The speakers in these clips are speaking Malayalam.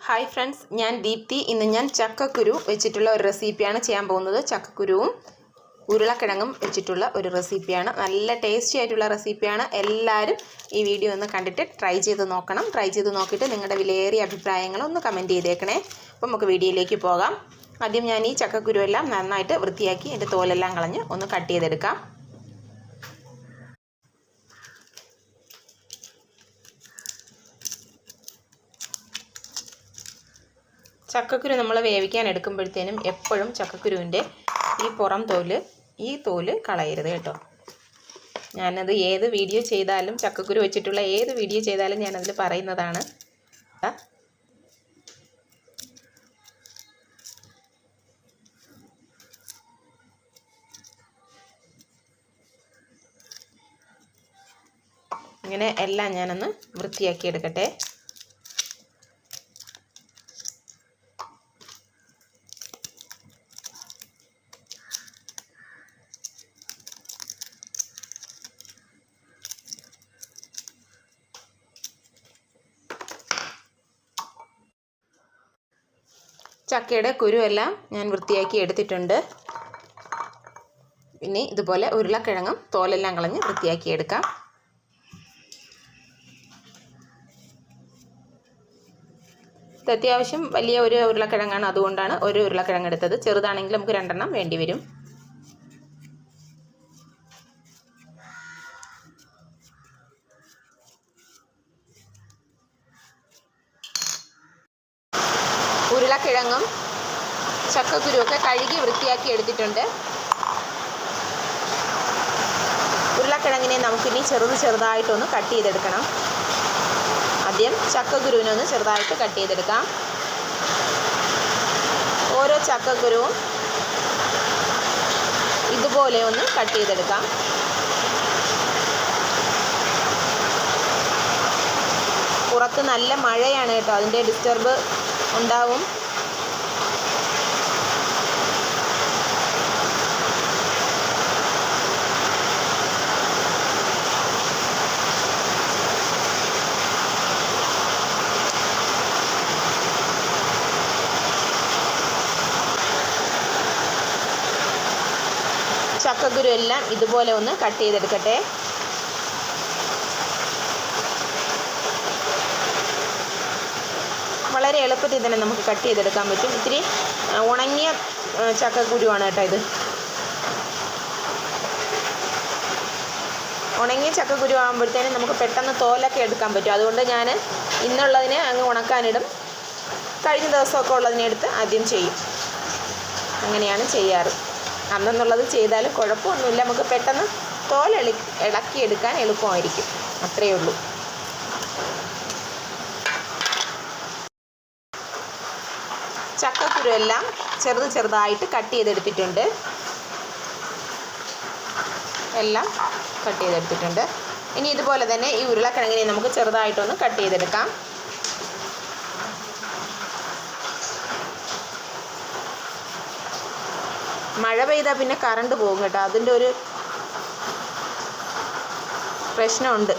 ഹായ് ഫ്രണ്ട്സ്, ഞാൻ ദീപ്തി. ഇന്ന് ഞാൻ ചക്കക്കുരു വെച്ചിട്ടുള്ള ഒരു റെസിപ്പിയാണ് ചെയ്യാൻ പോകുന്നത്. ചക്കക്കുരുവും ഉരുളക്കിഴങ്ങും വെച്ചിട്ടുള്ള ഒരു റെസിപ്പിയാണ്. നല്ല ടേസ്റ്റി ആയിട്ടുള്ള റെസിപ്പിയാണ്. എല്ലാവരും ഈ വീഡിയോ ഒന്ന് കണ്ടിട്ട് ട്രൈ ചെയ്ത് നോക്കണം. ട്രൈ ചെയ്ത് നോക്കിയിട്ട് നിങ്ങളുടെ വിലയേറിയ അഭിപ്രായങ്ങൾ ഒന്ന് കമൻറ്റ് ചെയ്തേക്കണേ. അപ്പോൾ നമുക്ക് വീഡിയോയിലേക്ക് പോകാം. ആദ്യം ഞാൻ ഈ ചക്കക്കുരു എല്ലാം നന്നായിട്ട് വൃത്തിയാക്കി എൻ്റെ തോലെല്ലാം കളഞ്ഞ് ഒന്ന് കട്ട് ചെയ്തെടുക്കാം. ചക്കക്കുരു നമ്മൾ വേവിക്കാൻ എടുക്കുമ്പോഴത്തേനും എപ്പോഴും ചക്കക്കുരുവിൻ്റെ ഈ പുറം തോല് കളയരുത് കേട്ടോ. ഞാനത് ഏത് വീഡിയോ ചെയ്താലും ചക്കക്കുരു വെച്ചിട്ടുള്ള ഏത് വീഡിയോ ചെയ്താലും ഞാനതിൽ പറയുന്നതാണ്. ഇങ്ങനെ എല്ലാം ഞാനൊന്ന് വൃത്തിയാക്കി എടുക്കട്ടെ. ചക്കയുടെ കുരുവെല്ലാം ഞാൻ വൃത്തിയാക്കി എടുത്തിട്ടുണ്ട്. ഇനി ഇതുപോലെ ഉരുളക്കിഴങ്ങും തോലെല്ലാം കളഞ്ഞ് വൃത്തിയാക്കി എടുക്കാം. ഇത് അത്യാവശ്യം വലിയ ഒരു ഉരുളക്കിഴങ്ങാണ്, അതുകൊണ്ടാണ് ഒരു ഉരുളക്കിഴങ്ങ് എടുത്തത്. ചെറുതാണെങ്കിൽ നമുക്ക് 2 എണ്ണം വേണ്ടി വരും. ഉരുളക്കിഴങ്ങും ചക്കക്കുരുവൊക്കെ കഴുകി വൃത്തിയാക്കി എടുത്തിട്ടുണ്ട്. ഉരുളക്കിഴങ്ങിനെ നമുക്കിനി ചെറുതായിട്ടൊന്ന് കട്ട് ചെയ്തെടുക്കണം. ആദ്യം ചക്കക്കുരുവിനൊന്ന് ചെറുതായിട്ട് കട്ട് ചെയ്തെടുക്കാം. ഓരോ ചക്കക്കുരുവും ഇതുപോലെ ഒന്ന് കട്ട് ചെയ്തെടുക്കാം. പുറത്ത് നല്ല മഴയാണ് കേട്ടോ, അതിൻ്റെ ഡിസ്റ്റർബ് ഉണ്ടാവും. ചക്കക്കുരു എല്ലാം ഇതുപോലെ ഒന്ന് കട്ട് ചെയ്തെടുക്കട്ടെ. വളരെ എളുപ്പത്തിൽ തന്നെ നമുക്ക് കട്ട് ചെയ്തെടുക്കാൻ പറ്റും. ഇത്തിരി ഉണങ്ങിയ ചക്കക്കുരുവാണ് കേട്ടോ ഇത്. ഉണങ്ങിയ ചക്കക്കുരു ആകുമ്പോഴത്തേനും നമുക്ക് പെട്ടെന്ന് തോലൊക്കെ എടുക്കാൻ പറ്റും. അതുകൊണ്ട് ഞാൻ ഇന്നുള്ളതിനെ അങ്ങ് ഉണക്കാനിടും. കഴിഞ്ഞ ദിവസമൊക്കെ ഉള്ളതിനെ എടുത്ത് ആദ്യം ചെയ്യും. അങ്ങനെയാണ് ചെയ്യാറ്. അന്നെന്നുള്ളത് ചെയ്താലും കുഴപ്പമൊന്നുമില്ല. നമുക്ക് പെട്ടെന്ന് ഇളക്കിയെടുക്കാൻ എളുപ്പമായിരിക്കും. അത്രയേ ഉള്ളൂ. ചക്കക്കുരു എല്ലാം ചെറുതായിട്ട് കട്ട് ചെയ്തെടുത്തിട്ടുണ്ട്. എല്ലാം കട്ട് ചെയ്തെടുത്തിട്ടുണ്ട്. ഇനി ഇതുപോലെ തന്നെ ഈ ഉരുളക്കിഴങ്ങിനെ നമുക്ക് ചെറുതായിട്ടൊന്ന് കട്ട് ചെയ്തെടുക്കാം. മഴ പെയ്താൽ പിന്നെ കറണ്ട് പോകും കേട്ടോ, അതിൻ്റെ ഒരു പ്രശ്നമുണ്ട്.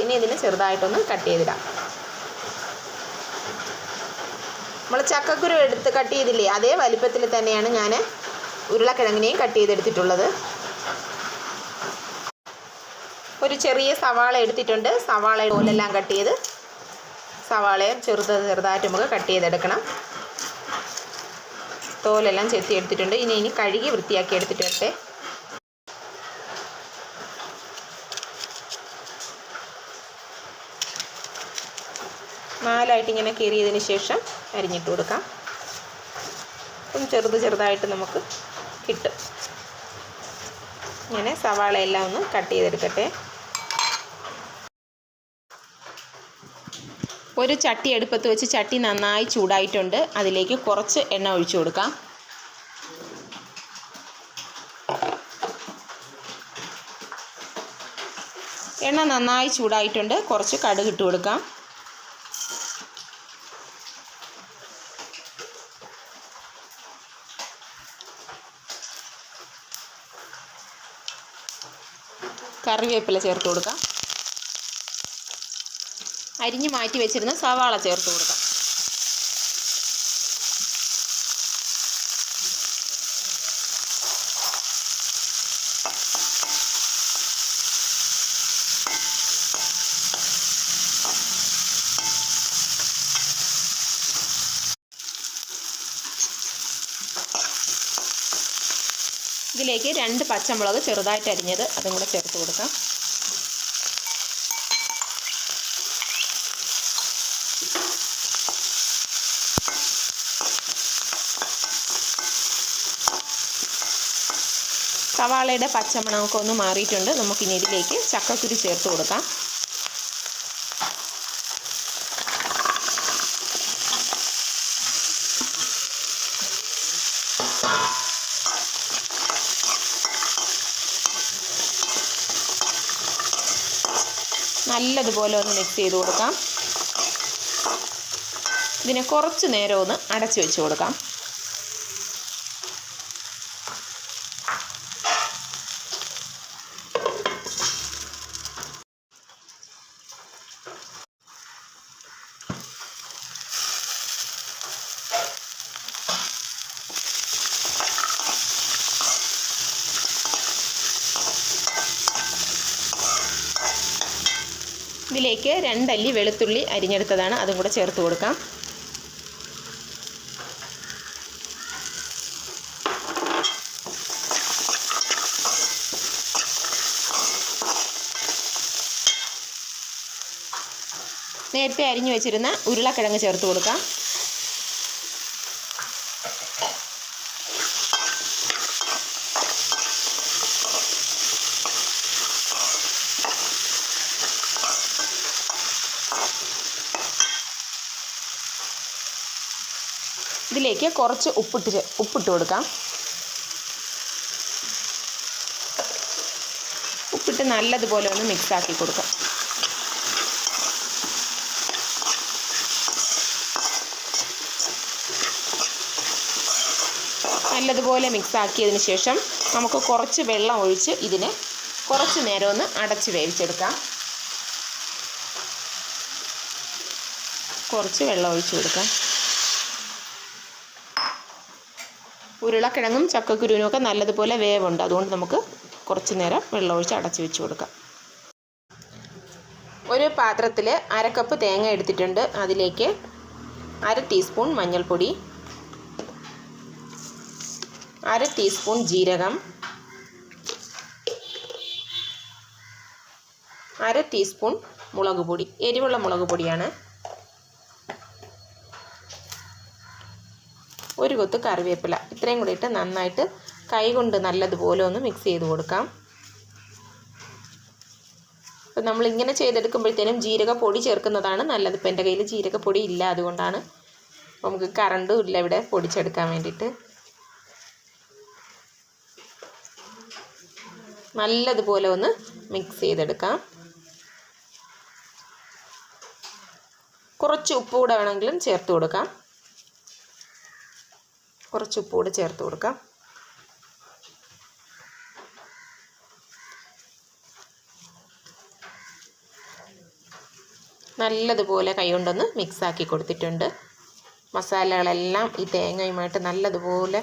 ഇനി ഇതിനെ ചെറുതായിട്ടൊന്ന് കട്ട് ചെയ്തിടാം. നമ്മൾ ചക്കക്കുരു എടുത്ത് കട്ട് ചെയ്തില്ലേ, അതേ വലിപ്പത്തിൽ തന്നെയാണ് ഞാൻ ഉരുളക്കിഴങ്ങിനെയും കട്ട് ചെയ്തെടുത്തിട്ടുള്ളത്. ഒരു ചെറിയ സവാള എടുത്തിട്ടുണ്ട്. സവാള തോലെല്ലാം കട്ട് ചെയ്ത് സവാളയെ ചെറുതായിട്ട് നമുക്ക് കട്ട് ചെയ്തെടുക്കണം. തോലെല്ലാം ചെത്തി എടുത്തിട്ടുണ്ട്. ഇനി കഴുകി വൃത്തിയാക്കി എടുത്തിട്ട് 4 ഇങ്ങനെ കീറിയതിന് ശേഷം അരിഞ്ഞിട്ട് കൊടുക്കാം. അപ്പം ചെറുതായിട്ട് നമുക്ക് കിട്ടും. ഇങ്ങനെ സവാളയെല്ലാം ഒന്ന് കട്ട് ചെയ്തെടുക്കട്ടെ. ഒരു ചട്ടി അടുപ്പത്ത് വെച്ച് ചട്ടി നന്നായി ചൂടായിട്ടുണ്ട്. അതിലേക്ക് കുറച്ച് എണ്ണ ഒഴിച്ചു കൊടുക്കാം. എണ്ണ നന്നായി ചൂടായിട്ടുണ്ട്. കുറച്ച് കടുക് ഇട്ട് കൊടുക്കാം. കറിവേപ്പില ചേർത്ത് കൊടുക്കാം. അരിഞ്ഞ് മാറ്റി വെച്ചിരുന്ന സവാള ചേർത്ത് കൊടുക്കാം. ഇതിലേക്ക് 2 പച്ചമുളക് ചെറുതായിട്ട് അരിഞ്ഞത് അതും കൂടെ ചേർത്ത് കൊടുക്കാം. സവാളയുടെ പച്ചമണമൊക്കെ ഒന്ന് മാറിയിട്ടുണ്ട്. നമുക്കിനി ഇതിലേക്ക് ചക്കക്കുരു ചേർത്ത് കൊടുക്കാം. നല്ലതുപോലെ ഒന്ന് മിക്സ് ചെയ്ത് കൊടുക്കാം. ഇതിനെ കുറച്ച് നേരം ഒന്ന് അടച്ചു വെച്ച് കൊടുക്കാം. ഇതിലേക്ക് 2 അല്ലി വെളുത്തുള്ളി അരിഞ്ഞെടുത്തതാണ്, അതും കൂടെ ചേർത്ത് കൊടുക്കാം. നേരത്തെ അരിഞ്ഞു വെച്ചിരുന്ന ഉരുളക്കിഴങ്ങ് ചേർത്ത് കൊടുക്കാം. ഇതിലേക്ക് കുറച്ച് ഉപ്പിട്ട് കൊടുക്കാം. ഉപ്പിട്ട് നല്ലതുപോലെ ഒന്ന് മിക്സാക്കി കൊടുക്കാം. നല്ലതുപോലെ മിക്സാക്കിയതിന് ശേഷം നമുക്ക് കുറച്ച് വെള്ളം ഒഴിച്ച് ഇതിനെ കുറച്ച് നേരം ഒന്ന് അടച്ച് വേവിച്ചെടുക്കാം. കുറച്ച് വെള്ളം ഒഴിച്ച് കൊടുക്കാം. ഉരുളക്കിഴങ്ങും ചക്കക്കുരുവിനുമൊക്കെ നല്ലതുപോലെ വേവുണ്ട്, അതുകൊണ്ട് നമുക്ക് കുറച്ച് നേരം വെള്ളമൊഴിച്ച് അടച്ച് വെച്ച് കൊടുക്കാം. ഒരു പാത്രത്തിൽ 1/2 കപ്പ് തേങ്ങ എടുത്തിട്ടുണ്ട്. അതിലേക്ക് 1/2 ടീസ്പൂൺ മഞ്ഞൾപ്പൊടി, 1/2 ടീസ്പൂൺ ജീരകം, 1/2 ടീസ്പൂൺ മുളക് പൊടി, എരിവുള്ള മുളക് പൊടിയാണ്, 1 കൊത്ത് കറിവേപ്പില. ഇത്രയും കൂടി ഇട്ട് നന്നായിട്ട് കൈകൊണ്ട് നല്ലതുപോലെ ഒന്ന് മിക്സ് ചെയ്ത് കൊടുക്കാം. അപ്പോൾ നമ്മളിങ്ങനെ ചെയ്തെടുക്കുമ്പോഴത്തേനും ജീരകപ്പൊടി ചേർക്കുന്നതാണ് നല്ലത്. ഇപ്പം എൻ്റെ കയ്യിൽ ജീരകപ്പൊടി ഇല്ല, അതുകൊണ്ടാണ്. നമുക്ക് കറണ്ടും ഇല്ല ഇവിടെ പൊടിച്ചെടുക്കാൻ വേണ്ടിയിട്ട്. നല്ലതുപോലെ ഒന്ന് മിക്സ് ചെയ്തെടുക്കാം. കുറച്ച് ഉപ്പ് കൂടെ വേണമെങ്കിലും ചേർത്ത് കൊടുക്കാം. കുറച്ച് ഉപ്പ് കൂടെ ചേർത്ത് കൊടുക്കാം. നല്ലതുപോലെ കൈകൊണ്ടൊന്ന് മിക്സാക്കി കൊടുത്തിട്ടുണ്ട്. മസാലകളെല്ലാം ഈ തേങ്ങയുമായിട്ട് നല്ലതുപോലെ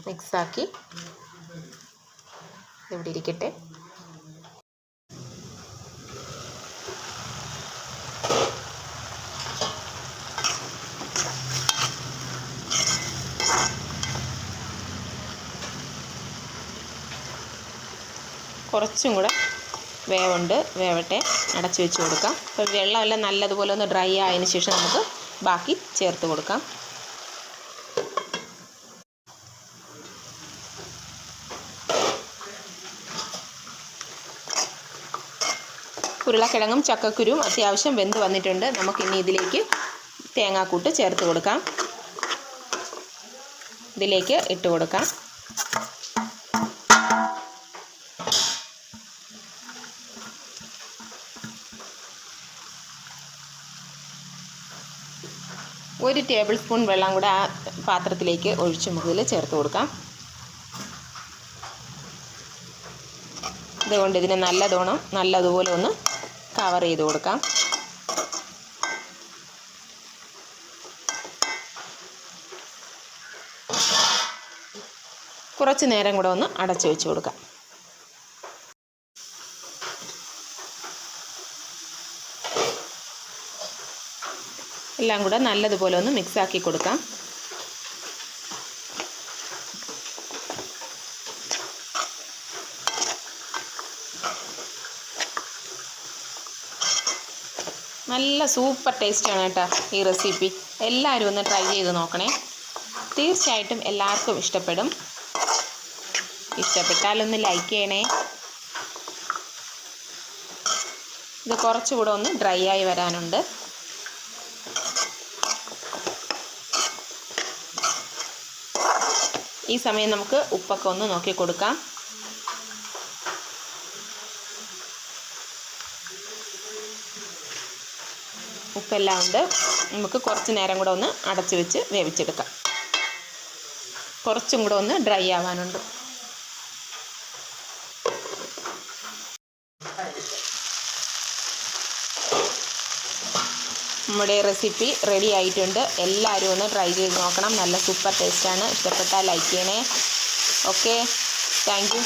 മിക്സാക്കി ഇവിടെ ഇരിക്കട്ടെ. കുറച്ചും കൂടെ വേവട്ടെ, അടച്ചു വെച്ച് കൊടുക്കാം. അപ്പോൾ വെള്ളമെല്ലാം നല്ലതുപോലെ ഒന്ന് ഡ്രൈ ആയതിന് ശേഷം നമുക്ക് ബാക്കി ചേർത്ത് കൊടുക്കാം. ഉരുളക്കിഴങ്ങും ചക്കക്കുരുവും അത്യാവശ്യം വെന്ത് വന്നിട്ടുണ്ട്. നമുക്കിനി ഇതിലേക്ക് തേങ്ങാക്കൂട്ട് ചേർത്ത് കൊടുക്കാം. ഇതിലേക്ക് ഇട്ട് കൊടുക്കാം. ഒരു ടേബിൾ സ്പൂൺ വെള്ളം കൂടെ ആ പാത്രത്തിലേക്ക് ഒഴിച്ച് മുകളിൽ ചേർത്ത് കൊടുക്കാം. ഇതുകൊണ്ട് ഇതിനെ നല്ലതുപോലെ ഒന്ന് കവർ ചെയ്ത് കൊടുക്കാം. കുറച്ച് നേരം കൂടെ ഒന്ന് അടച്ചു വെച്ച് കൊടുക്കാം. എല്ലാം കൂടെ നല്ലതുപോലെ ഒന്ന് മിക്സാക്കി കൊടുക്കാം. നല്ല സൂപ്പർ ടേസ്റ്റാണ് കേട്ടോ ഈ റെസിപ്പി. എല്ലാവരും ഒന്ന് ട്രൈ ചെയ്ത് നോക്കണേ. തീർച്ചയായിട്ടും എല്ലാവർക്കും ഇഷ്ടപ്പെടും. ഇഷ്ടപ്പെട്ടാലൊന്ന് ലൈക്ക് ചെയ്യണേ. ഇത് കുറച്ചുകൂടെ ഒന്ന് ഡ്രൈ ആയി വരാനുണ്ട്. ഈ സമയം നമുക്ക് ഉപ്പൊക്കെ ഒന്ന് നോക്കി കൊടുക്കാം. ഉപ്പെല്ലാം ഉണ്ട്. നമുക്ക് കുറച്ച് നേരം കൂടെ ഒന്ന് അടച്ചു വെച്ച് വേവിച്ചെടുക്കാം. കുറച്ചും കൂടെ ഒന്ന് ഡ്രൈ ആവാനുണ്ട്. നമ്മുടെ റെസിപ്പി റെഡി ആയിട്ടുണ്ട്. എല്ലാവരും ഒന്ന് ട്രൈ ചെയ്ത് നോക്കണം. നല്ല സൂപ്പർ ടേസ്റ്റാണ്. ഇഷ്ടപ്പെട്ടാൽ ലൈക്ക് ചെയ്യണേ. Okay, thank you.